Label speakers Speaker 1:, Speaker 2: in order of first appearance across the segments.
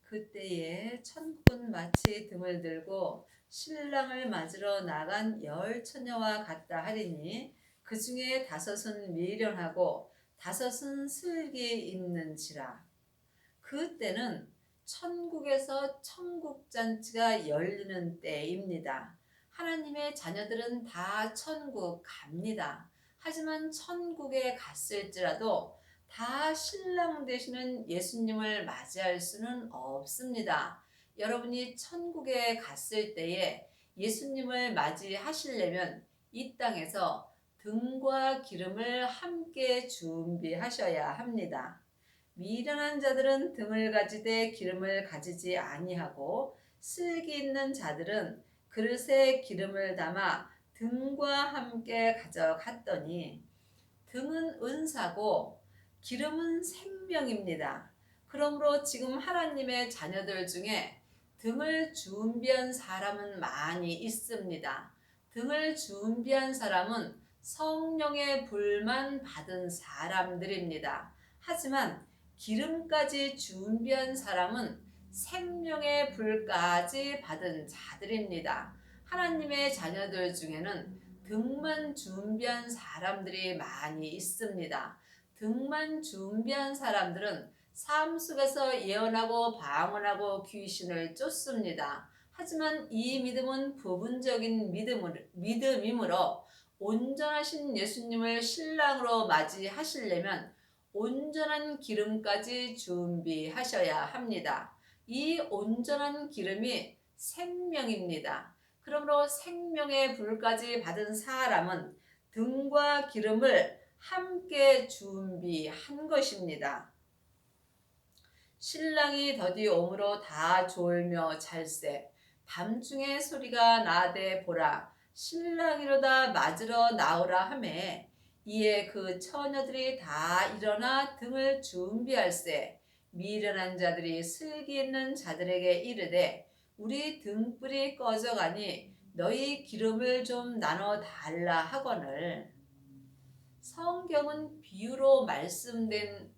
Speaker 1: 그때에 천국은 마치 등을 들고 신랑을 맞으러 나간 열 처녀와 같다 하리니 그 중에 다섯은 미련하고 다섯은 슬기 있는지라. 그때는 천국에서 천국잔치가 열리는 때입니다. 하나님의 자녀들은 다 천국 갑니다. 하지만 천국에 갔을지라도 다 신랑 되시는 예수님을 맞이할 수는 없습니다. 여러분이 천국에 갔을 때에 예수님을 맞이하시려면 이 땅에서 등과 기름을 함께 준비하셔야 합니다. 미련한 자들은 등을 가지되 기름을 가지지 아니하고 슬기 있는 자들은 그릇에 기름을 담아 등과 함께 가져갔더니 등은 은사고 기름은 생명입니다. 그러므로 지금 하나님의 자녀들 중에 등을 준비한 사람은 많이 있습니다. 등을 준비한 사람은 성령의 불만 받은 사람들입니다. 하지만 기름까지 준비한 사람은 생명의 불까지 받은 자들입니다. 하나님의 자녀들 중에는 등만 준비한 사람들이 많이 있습니다. 등만 준비한 사람들은 삶 속에서 예언하고 방언하고 귀신을 쫓습니다. 하지만 이 믿음은 부분적인 믿음이므로 온전하신 예수님을 신랑으로 맞이하시려면 온전한 기름까지 준비하셔야 합니다. 이 온전한 기름이 생명입니다. 그러므로 생명의 불까지 받은 사람은 등과 기름을 함께 준비한 것입니다. 신랑이 더디 오므로 다 졸며 잘세 밤중에 소리가 나되 보라 신랑이로다 맞으러 나오라 하매 이에 그 처녀들이 다 일어나 등을 준비할세 미련한 자들이 슬기 있는 자들에게 이르되 우리 등불이 꺼져가니 너희 기름을 좀 나눠 달라 하거늘. 성경은 비유로 말씀된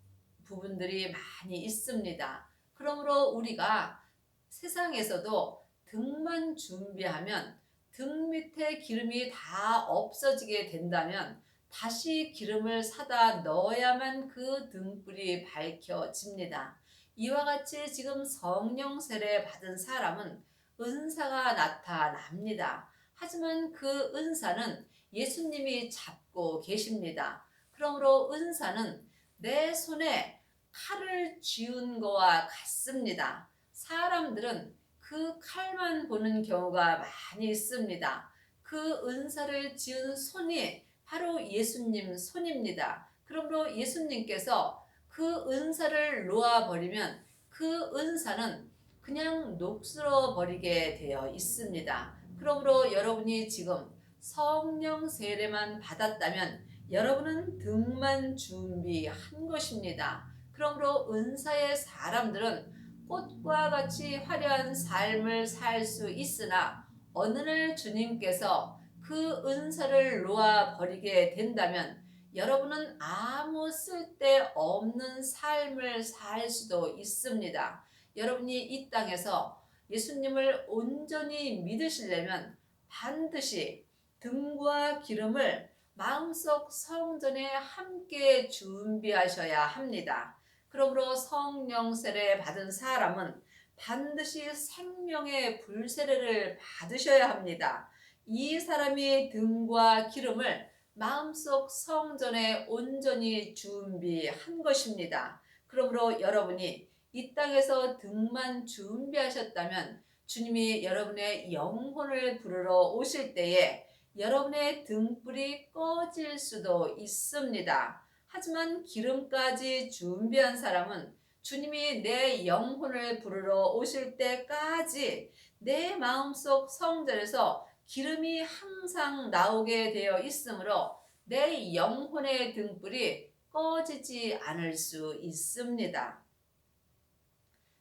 Speaker 1: 부분들이 많이 있습니다. 그러므로 우리가 세상에서도 등만 준비하면 등 밑에 기름이 다 없어지게 된다면 다시 기름을 사다 넣어야만 그 등불이 밝혀집니다. 이와 같이 지금 성령 세례 받은 사람은 은사가 나타납니다. 하지만 그 은사는 예수님이 잡고 계십니다. 그러므로 은사는 내 손에 칼을 쥐운 거와 같습니다. 사람들은 그 칼만 보는 경우가 많이 있습니다. 그 은사를 쥐은 손이 바로 예수님 손입니다. 그러므로 예수님께서 그 은사를 놓아버리면 그 은사는 그냥 녹슬어 버리게 되어 있습니다. 그러므로 여러분이 지금 성령 세례만 받았다면 여러분은 등만 준비한 것입니다. 그러므로 은사의 사람들은 꽃과 같이 화려한 삶을 살 수 있으나 어느 날 주님께서 그 은사를 놓아 버리게 된다면 여러분은 아무 쓸데없는 삶을 살 수도 있습니다. 여러분이 이 땅에서 예수님을 온전히 믿으시려면 반드시 등과 기름을 마음속 성전에 함께 준비하셔야 합니다. 그러므로 성령 세례 받은 사람은 반드시 생명의 불세례를 받으셔야 합니다. 이 사람이 등과 기름을 마음속 성전에 온전히 준비한 것입니다. 그러므로 여러분이 이 땅에서 등만 준비하셨다면 주님이 여러분의 영혼을 부르러 오실 때에 여러분의 등불이 꺼질 수도 있습니다. 하지만 기름까지 준비한 사람은 주님이 내 영혼을 부르러 오실 때까지 내 마음속 성전에서 기름이 항상 나오게 되어 있으므로 내 영혼의 등불이 꺼지지 않을 수 있습니다.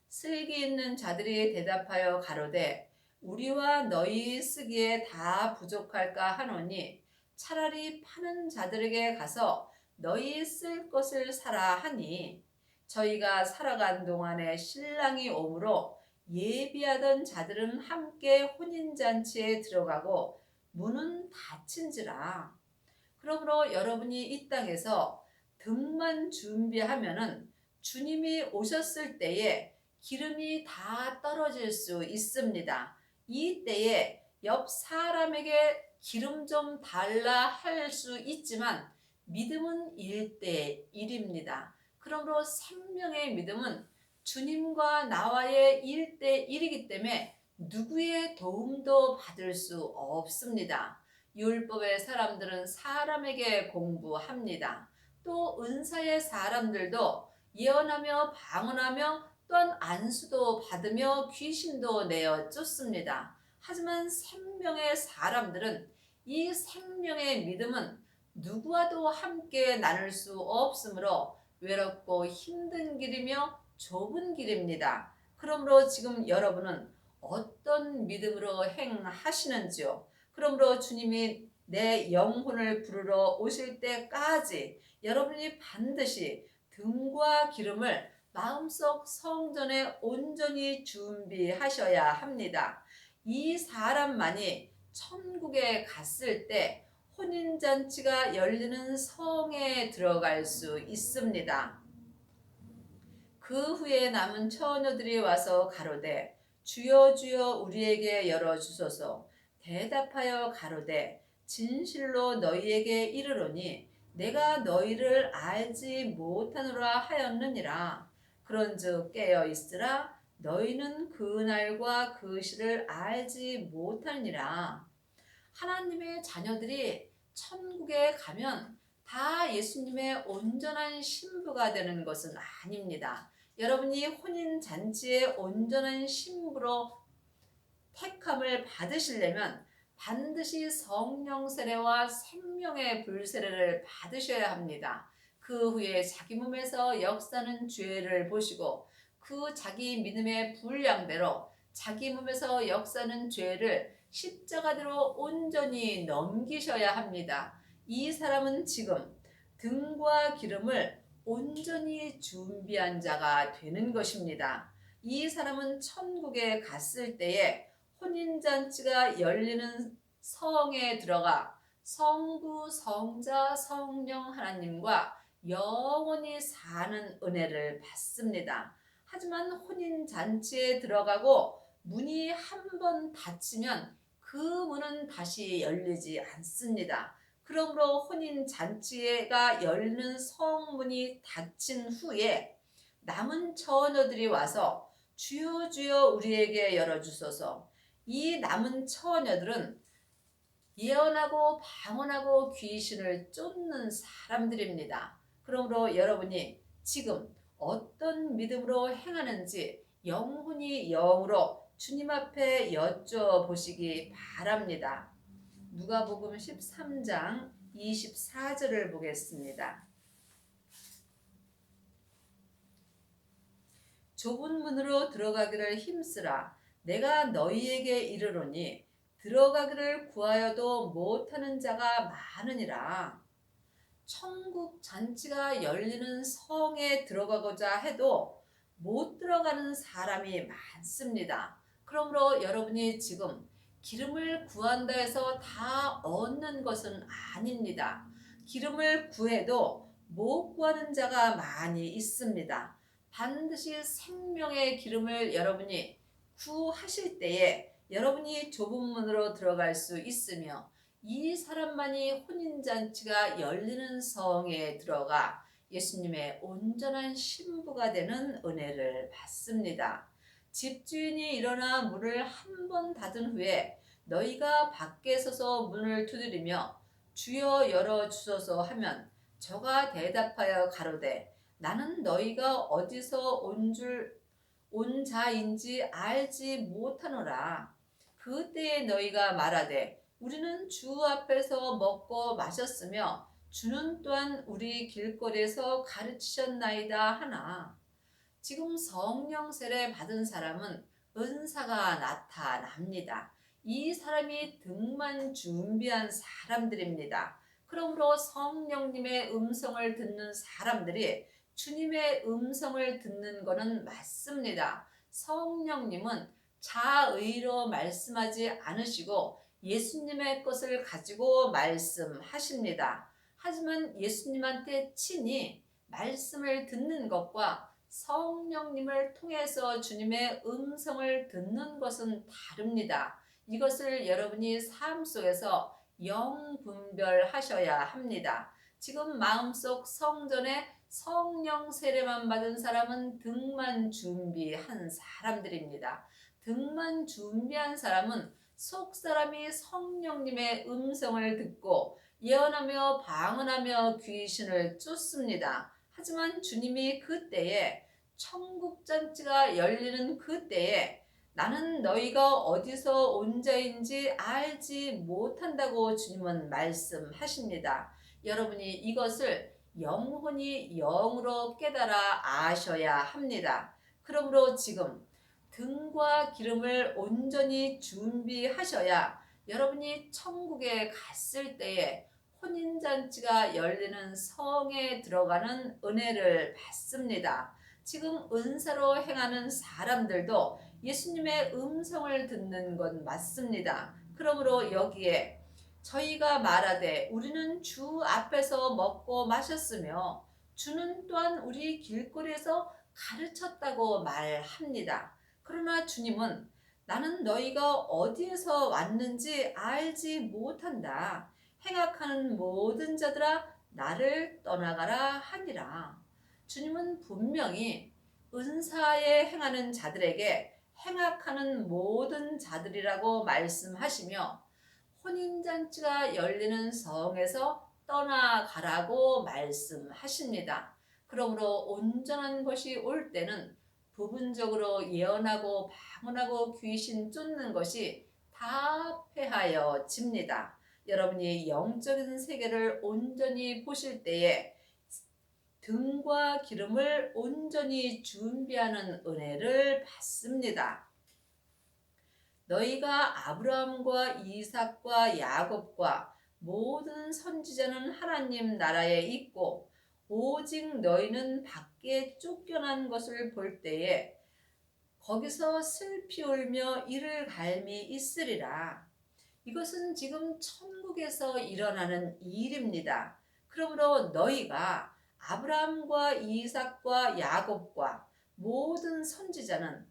Speaker 1: 슬기 있는 자들이 대답하여 가로되 우리와 너희 쓰기에 다 부족할까 하노니 차라리 파는 자들에게 가서 너희 쓸 것을 사라 하니 저희가 살아간 동안에 신랑이 오므로 예비하던 자들은 함께 혼인잔치에 들어가고 문은 닫힌지라. 그러므로 여러분이 이 땅에서 등만 준비하면은 주님이 오셨을 때에 기름이 다 떨어질 수 있습니다. 이 때에 옆 사람에게 기름 좀 달라 할 수 있지만 믿음은 1대1입니다. 그러므로 생명의 믿음은 주님과 나와의 1대1이기 때문에 누구의 도움도 받을 수 없습니다. 율법의 사람들은 사람에게 공부합니다. 또 은사의 사람들도 예언하며 방언하며 또한 안수도 받으며 귀신도 내어 쫓습니다. 하지만 생명의 사람들은 이 생명의 믿음은 누구와도 함께 나눌 수 없으므로 외롭고 힘든 길이며 좁은 길입니다. 그러므로 지금 여러분은 어떤 믿음으로 행하시는지요? 그러므로 주님이 내 영혼을 부르러 오실 때까지 여러분이 반드시 등과 기름을 마음속 성전에 온전히 준비하셔야 합니다. 이 사람만이 천국에 갔을 때 혼인잔치가 열리는 성에 들어갈 수 있습니다. 그 후에 남은 처녀들이 와서 가로되 주여 주여 우리에게 열어주소서. 대답하여 가로되 진실로 너희에게 이르노니 내가 너희를 알지 못하노라 하였느니라. 그런즉 깨어 있으라. 너희는 그날과 그 시를 알지 못하니라. 하나님의 자녀들이 천국에 가면 다 예수님의 온전한 신부가 되는 것은 아닙니다. 여러분이 혼인잔치의 온전한 신부로 택함을 받으시려면 반드시 성령 세례와 생명의 불 세례를 받으셔야 합니다. 그 후에 자기 몸에서 역사는 죄를 보시고 그 자기 믿음의 분량대로 자기 몸에서 역사는 죄를 십자가대로 온전히 넘기셔야 합니다. 이 사람은 지금 등과 기름을 온전히 준비한 자가 되는 것입니다. 이 사람은 천국에 갔을 때에 혼인잔치가 열리는 성에 들어가 성부, 성자, 성령 하나님과 영원히 사는 은혜를 받습니다. 하지만 혼인잔치에 들어가고 문이 한 번 닫히면 그 문은 다시 열리지 않습니다. 그러므로 혼인잔치가 열리는 성문이 닫힌 후에 남은 처녀들이 와서 주여 주여 우리에게 열어주소서. 이 남은 처녀들은 예언하고 방언하고 귀신을 쫓는 사람들입니다. 그러므로 여러분이 지금 어떤 믿음으로 행하는지 영혼이 영으로 주님 앞에 여쭤보시기 바랍니다. 누가복음 13장 24절을 보겠습니다. 좁은 문으로 들어가기를 힘쓰라. 내가 너희에게 이르노니 들어가기를 구하여도 못하는 자가 많으니라. 천국 잔치가 열리는 성에 들어가고자 해도 못 들어가는 사람이 많습니다. 그러므로 여러분이 지금 기름을 구한다 해서 다 얻는 것은 아닙니다. 기름을 구해도 못 구하는 자가 많이 있습니다. 반드시 생명의 기름을 여러분이 구하실 때에 여러분이 좁은 문으로 들어갈 수 있으며 이 사람만이 혼인잔치가 열리는 성에 들어가 예수님의 온전한 신부가 되는 은혜를 받습니다. 집주인이 일어나 문을 한 번 닫은 후에 너희가 밖에 서서 문을 두드리며 주여 열어주소서 하면 저가 대답하여 가로되 나는 너희가 어디서 온 자인지 알지 못하노라. 그때에 너희가 말하되 우리는 주 앞에서 먹고 마셨으며 주는 또한 우리 길거리에서 가르치셨나이다 하나. 지금 성령 세례 받은 사람은 은사가 나타납니다. 이 사람이 등만 준비한 사람들입니다. 그러므로 성령님의 음성을 듣는 사람들이 주님의 음성을 듣는 것은 맞습니다. 성령님은 자의로 말씀하지 않으시고 예수님의 것을 가지고 말씀하십니다. 하지만 예수님한테 친히 말씀을 듣는 것과 성령님을 통해서 주님의 음성을 듣는 것은 다릅니다. 이것을 여러분이 삶 속에서 영분별하셔야 합니다. 지금 마음속 성전에 성령 세례만 받은 사람은 등만 준비한 사람들입니다. 등만 준비한 사람은 속 사람이 성령님의 음성을 듣고 예언하며 방언하며 귀신을 쫓습니다. 하지만 주님이 그때에 천국잔치가 열리는 그때에 나는 너희가 어디서 온 자인지 알지 못한다고 주님은 말씀하십니다. 여러분이 이것을 영혼이 영으로 깨달아 아셔야 합니다. 그러므로 지금 등과 기름을 온전히 준비하셔야 여러분이 천국에 갔을 때에 혼인잔치가 열리는 성에 들어가는 은혜를 받습니다. 지금 은사로 행하는 사람들도 예수님의 음성을 듣는 건 맞습니다. 그러므로 여기에 저희가 말하되 우리는 주 앞에서 먹고 마셨으며 주는 또한 우리 길거리에서 가르쳤다고 말합니다. 그러나 주님은 나는 너희가 어디에서 왔는지 알지 못한다. 행악하는 모든 자들아 나를 떠나가라 하니라. 주님은 분명히 은사에 행하는 자들에게 행악하는 모든 자들이라고 말씀하시며 혼인잔치가 열리는 성에서 떠나가라고 말씀하십니다. 그러므로 온전한 것이 올 때는 부분적으로 예언하고 방언하고 귀신 쫓는 것이 다 패하여집니다. 여러분이 영적인 세계를 온전히 보실 때에 등과 기름을 온전히 준비하는 은혜를 받습니다. 너희가 아브라함과 이삭과 야곱과 모든 선지자는 하나님 나라에 있고 오직 너희는 밖에 쫓겨난 것을 볼 때에 거기서 슬피 울며 이를 갈미 있으리라. 이것은 지금 천국에서 일어나는 일입니다. 그러므로 너희가 아브라함과 이삭과 야곱과 모든 선지자는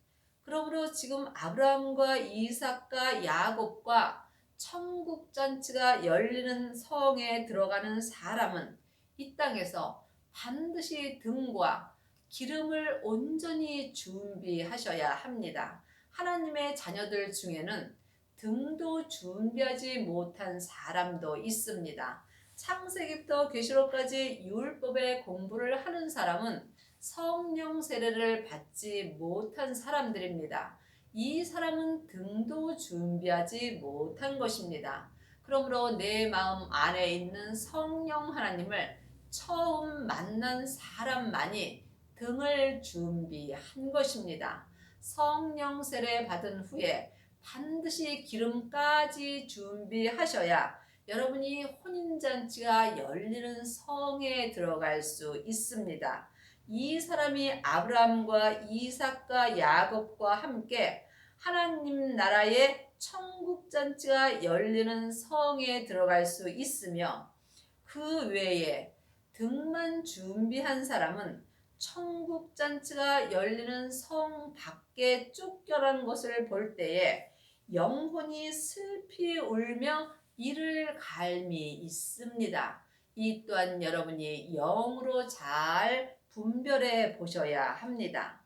Speaker 1: 그러므로 지금 아브라함과 이삭과 야곱과 천국잔치가 열리는 성에 들어가는 사람은 이 땅에서 반드시 등과 기름을 온전히 준비하셔야 합니다. 하나님의 자녀들 중에는 등도 준비하지 못한 사람도 있습니다. 창세기부터 계시록까지 율법의 공부를 하는 사람은 성령 세례를 받지 못한 사람들입니다. 이 사람은 등도 준비하지 못한 것입니다. 그러므로 내 마음 안에 있는 성령 하나님을 처음 만난 사람만이 등을 준비한 것입니다. 성령 세례 받은 후에 반드시 기름까지 준비하셔야 여러분이 혼인잔치가 열리는 성에 들어갈 수 있습니다. 이 사람이 아브라함과 이삭과 야곱과 함께 하나님 나라의 천국잔치가 열리는 성에 들어갈 수 있으며 그 외에 등만 준비한 사람은 천국잔치가 열리는 성 밖에 쫓겨난 것을 볼 때에 영혼이 슬피 울며 이를 갈미 있습니다. 이 또한 여러분이 영으로 잘 분별해 보셔야 합니다.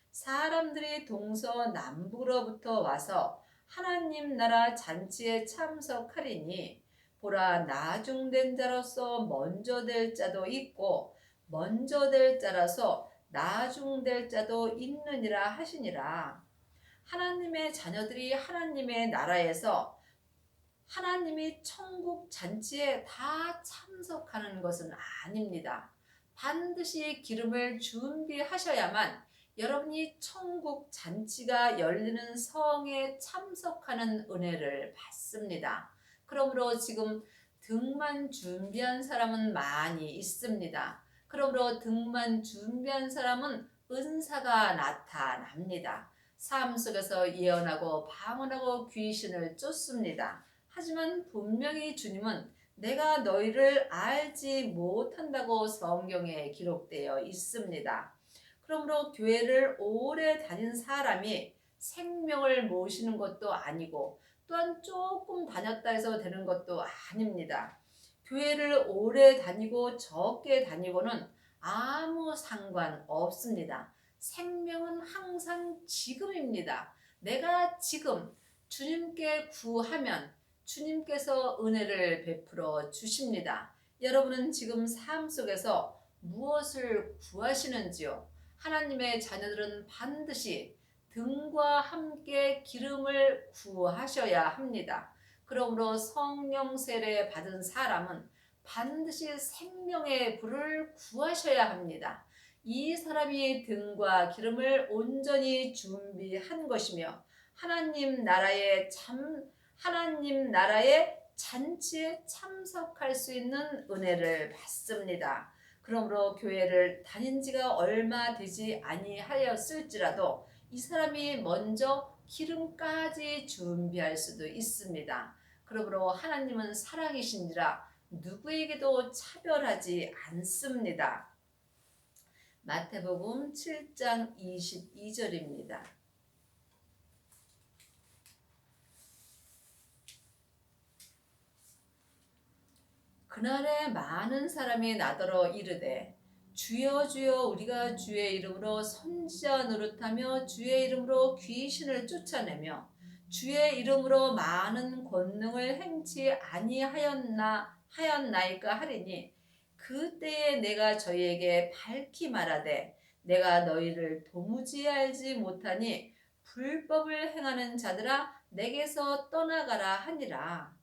Speaker 1: 사람들이 동서남북으로부터 와서 하나님 나라 잔치에 참석하리니 보라 나중된 자로서 먼저 될 자도 있고 먼저 될 자라서 나중될 자도 있느니라 하시니라. 하나님의 자녀들이 하나님의 나라에서 하나님이 천국 잔치에 다 참석하는 것은 아닙니다. 반드시 기름을 준비하셔야만 여러분이 천국 잔치가 열리는 성에 참석하는 은혜를 받습니다. 그러므로 지금 등만 준비한 사람은 많이 있습니다. 그러므로 등만 준비한 사람은 은사가 나타납니다. 삶 속에서 예언하고 방언하고 귀신을 쫓습니다. 하지만 분명히 주님은 내가 너희를 알지 못한다고 성경에 기록되어 있습니다. 그러므로 교회를 오래 다닌 사람이 생명을 모시는 것도 아니고 또한 조금 다녔다 해서 되는 것도 아닙니다. 교회를 오래 다니고 적게 다니고는 아무 상관없습니다. 생명은 항상 지금입니다. 내가 지금 주님께 구하면 주님께서 은혜를 베풀어 주십니다. 여러분은 지금 삶 속에서 무엇을 구하시는지요? 하나님의 자녀들은 반드시 등과 함께 기름을 구하셔야 합니다. 그러므로 성령 세례 받은 사람은 반드시 생명의 불을 구하셔야 합니다. 이 사람이 등과 기름을 온전히 준비한 것이며 하나님 나라의 잔치에 참석할 수 있는 은혜를 받습니다. 그러므로 교회를 다닌 지가 얼마 되지 아니하였을지라도 이 사람이 먼저 기름까지 준비할 수도 있습니다. 그러므로 하나님은 사랑이신지라 누구에게도 차별하지 않습니다. 마태복음 7장 22절입니다. 그날에 많은 사람이 나더러 이르되 주여 주여 우리가 주의 이름으로 선지자 노릇하며 주의 이름으로 귀신을 쫓아내며 주의 이름으로 많은 권능을 행치 하였나이까 하리니 그때에 내가 저희에게 밝히 말하되 내가 너희를 도무지 알지 못하니 불법을 행하는 자들아 내게서 떠나가라 하니라.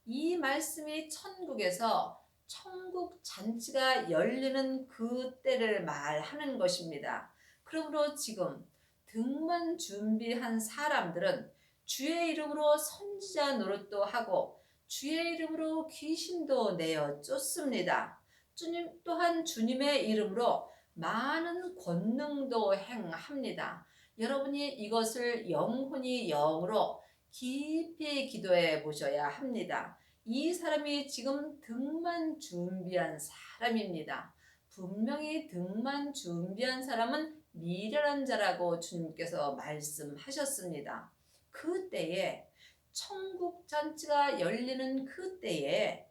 Speaker 1: 이 말씀이 천국에서 천국 잔치가 열리는 그 때를 말하는 것입니다. 그러므로 지금 등만 준비한 사람들은 주의 이름으로 선지자 노릇도 하고 주의 이름으로 귀신도 내어 쫓습니다. 주님 또한 주님의 이름으로 많은 권능도 행합니다. 여러분이 이것을 영혼이 영으로 깊이 기도해 보셔야 합니다. 이 사람이 지금 등만 준비한 사람입니다. 분명히 등만 준비한 사람은 미련한 자라고 주님께서 말씀하셨습니다. 그때에 천국 잔치가 열리는 그때에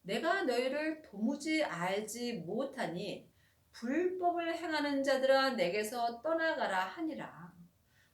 Speaker 1: 내가 너희를 도무지 알지 못하니 불법을 행하는 자들아 내게서 떠나가라 하니라.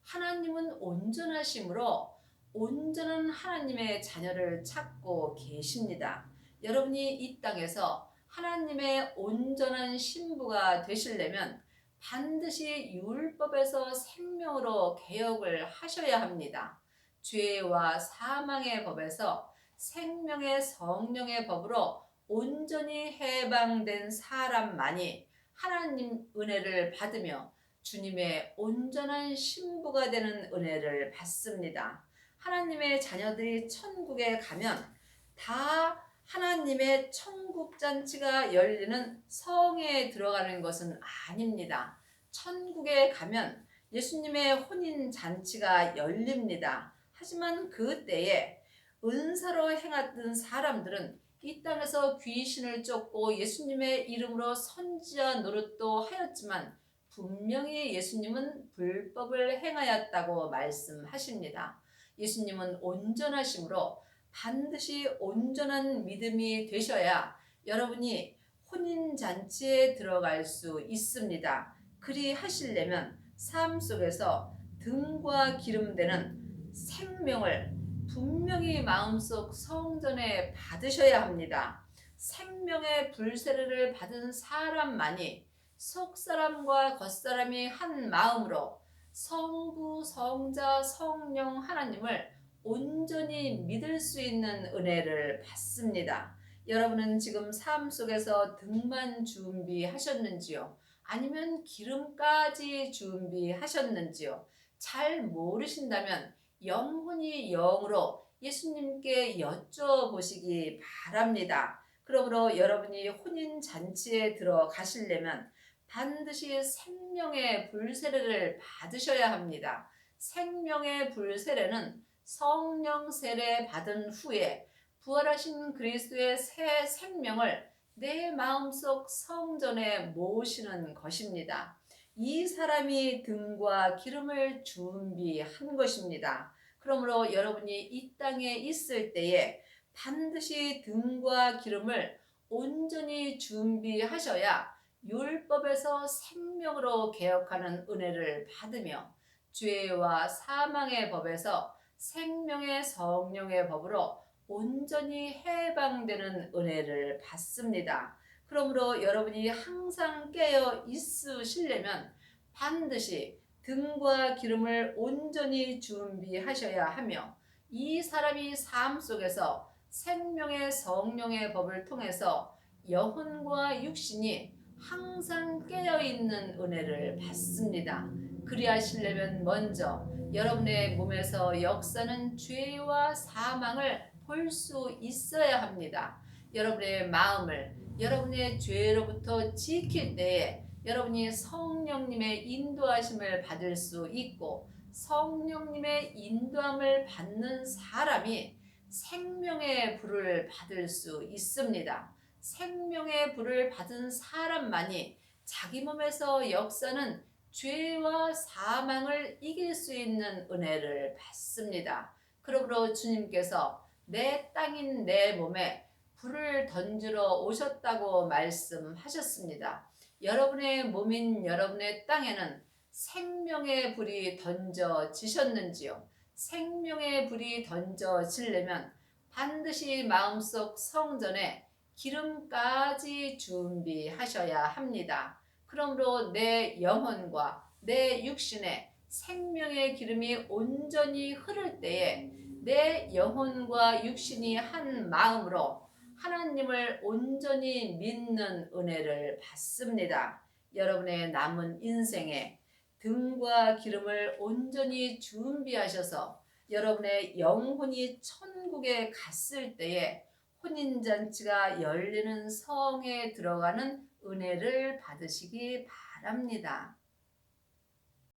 Speaker 1: 하나님은 온전하심으로 온전한 하나님의 자녀를 찾고 계십니다. 여러분이 이 땅에서 하나님의 온전한 신부가 되시려면 반드시 율법에서 생명으로 개혁을 하셔야 합니다. 죄와 사망의 법에서 생명의 성령의 법으로 온전히 해방된 사람만이 하나님 은혜를 받으며 주님의 온전한 신부가 되는 은혜를 받습니다. 하나님의 자녀들이 천국에 가면 다 하나님의 천국 잔치가 열리는 성에 들어가는 것은 아닙니다. 천국에 가면 예수님의 혼인 잔치가 열립니다. 하지만 그때에 은사로 행하던 사람들은 이 땅에서 귀신을 쫓고 예수님의 이름으로 선지자 노릇도 하였지만 분명히 예수님은 불법을 행하였다고 말씀하십니다. 예수님은 온전하심으로 반드시 온전한 믿음이 되셔야 여러분이 혼인잔치에 들어갈 수 있습니다. 그리 하시려면 삶 속에서 등과 기름되는 생명을 분명히 마음속 성전에 받으셔야 합니다. 생명의 불세례를 받은 사람만이 속사람과 겉사람이 한 마음으로 성부, 성자, 성령 하나님을 온전히 믿을 수 있는 은혜를 받습니다. 여러분은 지금 삶 속에서 등만 준비하셨는지요? 아니면 기름까지 준비하셨는지요? 잘 모르신다면 영혼이 영으로 예수님께 여쭤보시기 바랍니다. 그러므로 여러분이 혼인 잔치에 들어가시려면 반드시 생명의 불세례를 받으셔야 합니다. 생명의 불세례는 성령 세례 받은 후에 부활하신 그리스도의 새 생명을 내 마음속 성전에 모시는 것입니다. 이 사람이 등과 기름을 준비한 것입니다. 그러므로 여러분이 이 땅에 있을 때에 반드시 등과 기름을 온전히 준비하셔야 율법에서 생명으로 개혁하는 은혜를 받으며 죄와 사망의 법에서 생명의 성령의 법으로 온전히 해방되는 은혜를 받습니다. 그러므로 여러분이 항상 깨어 있으시려면 반드시 등과 기름을 온전히 준비하셔야 하며 이 사람이 삶 속에서 생명의 성령의 법을 통해서 영혼과 육신이 항상 깨어있는 은혜를 받습니다. 그리하시려면 먼저 여러분의 몸에서 역사는 죄와 사망을 볼 수 있어야 합니다. 여러분의 마음을 여러분의 죄로부터 지킬 때에 여러분이 성령님의 인도하심을 받을 수 있고 성령님의 인도함을 받는 사람이 생명의 불을 받을 수 있습니다. 생명의 불을 받은 사람만이 자기 몸에서 역사는 죄와 사망을 이길 수 있는 은혜를 받습니다. 그러므로 주님께서 내 땅인 내 몸에 불을 던지러 오셨다고 말씀하셨습니다. 여러분의 몸인 여러분의 땅에는 생명의 불이 던져지셨는지요? 생명의 불이 던져지려면 반드시 마음속 성전에 기름까지 준비하셔야 합니다. 그러므로 내 영혼과 내 육신에 생명의 기름이 온전히 흐를 때에 내 영혼과 육신이 한 마음으로 하나님을 온전히 믿는 은혜를 받습니다. 여러분의 남은 인생에 등과 기름을 온전히 준비하셔서 여러분의 영혼이 천국에 갔을 때에 혼인잔치가 열리는 성에 들어가는 은혜를 받으시기 바랍니다.